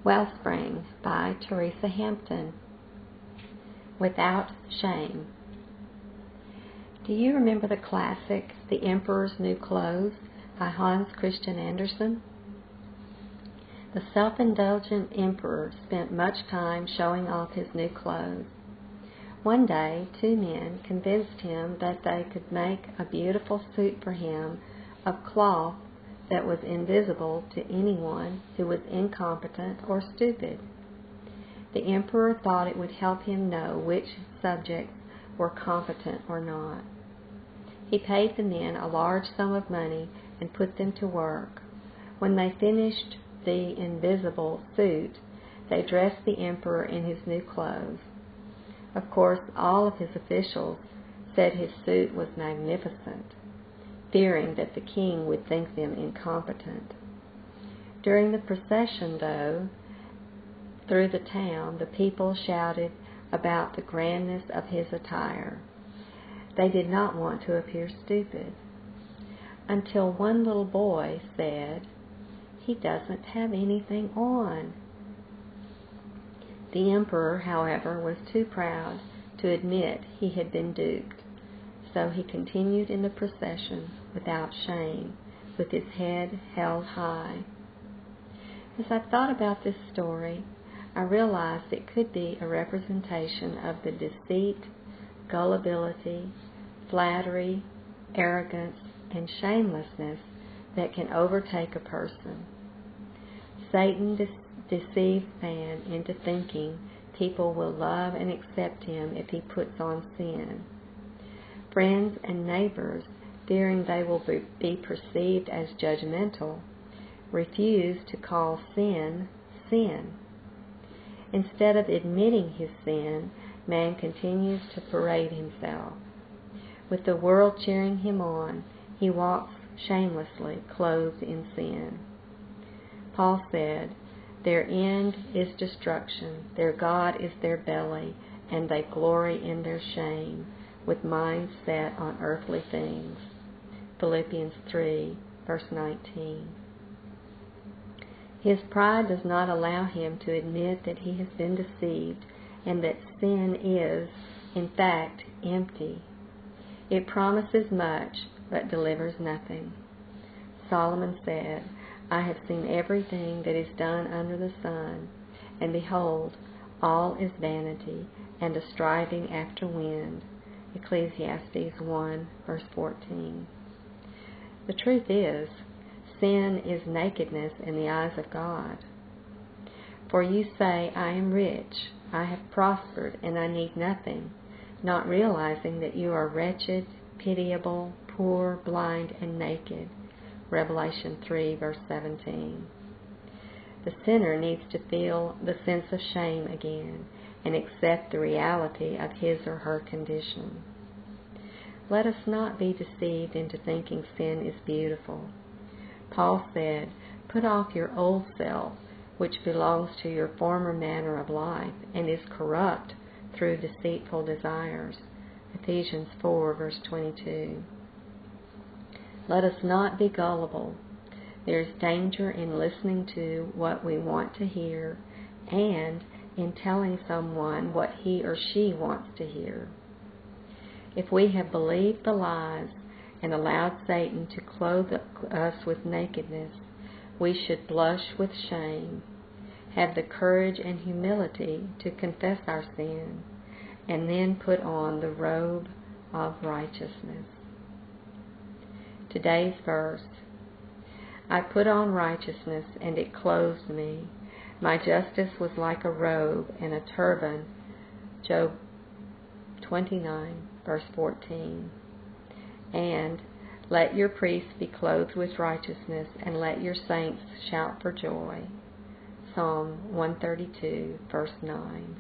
Wellspring by Teresa Hampton. Without Shame. Do you remember the classic, The Emperor's New Clothes by Hans Christian Andersen? The self-indulgent emperor spent much time showing off his new clothes. One day, two men convinced him that they could make a beautiful suit for him of cloth that was invisible to anyone who was incompetent or stupid. The emperor thought it would help him know which subjects were competent or not. He paid the men a large sum of money and put them to work. When they finished the invisible suit, they dressed the emperor in his new clothes. Of course, all of his officials said his suit was magnificent, fearing that the king would think them incompetent. During the procession, though, through the town, the people shouted about the grandness of his attire. They did not want to appear stupid, until one little boy said, "He doesn't have anything on." The emperor, however, was too proud to admit he had been duped, so he continued in the procession without shame, with his head held high. As I thought about this story, I realized it could be a representation of the deceit, gullibility, flattery, arrogance, and shamelessness that can overtake a person. Satan deceives man into thinking people will love and accept him if he puts on sin. Friends and neighbors, fearing they will be perceived as judgmental, refuse to call sin, sin. Instead of admitting his sin, man continues to parade himself. With the world cheering him on, he walks shamelessly, clothed in sin. Paul said, "Their end is destruction, their God is their belly, and they glory in their shame, with minds set on earthly things." Philippians 3, verse 19. His pride does not allow him to admit that he has been deceived and that sin is, in fact, empty. It promises much, but delivers nothing. Solomon said, "I have seen everything that is done under the sun, and behold, all is vanity and a striving after wind." Ecclesiastes 1, verse 14. The truth is, sin is nakedness in the eyes of God. For you say, "I am rich, I have prospered, and I need nothing," not realizing that you are wretched, pitiable, poor, blind, and naked. Revelation 3, verse 17. The sinner needs to feel the sense of shame again and accept the reality of his or her condition. Let us not be deceived into thinking sin is beautiful. Paul said, "Put off your old self, which belongs to your former manner of life and is corrupt through deceitful desires." Ephesians 4, verse 22. Let us not be gullible. There is danger in listening to what we want to hear and in telling someone what he or she wants to hear. If we have believed the lies and allowed Satan to clothe us with nakedness, we should blush with shame, have the courage and humility to confess our sin, and then put on the robe of righteousness. Today's verse: "I put on righteousness, and it clothed me. My justice was like a robe and a turban." Job 29, verse 14. And "Let your priests be clothed with righteousness, and let your saints shout for joy." Psalm 132, verse 9.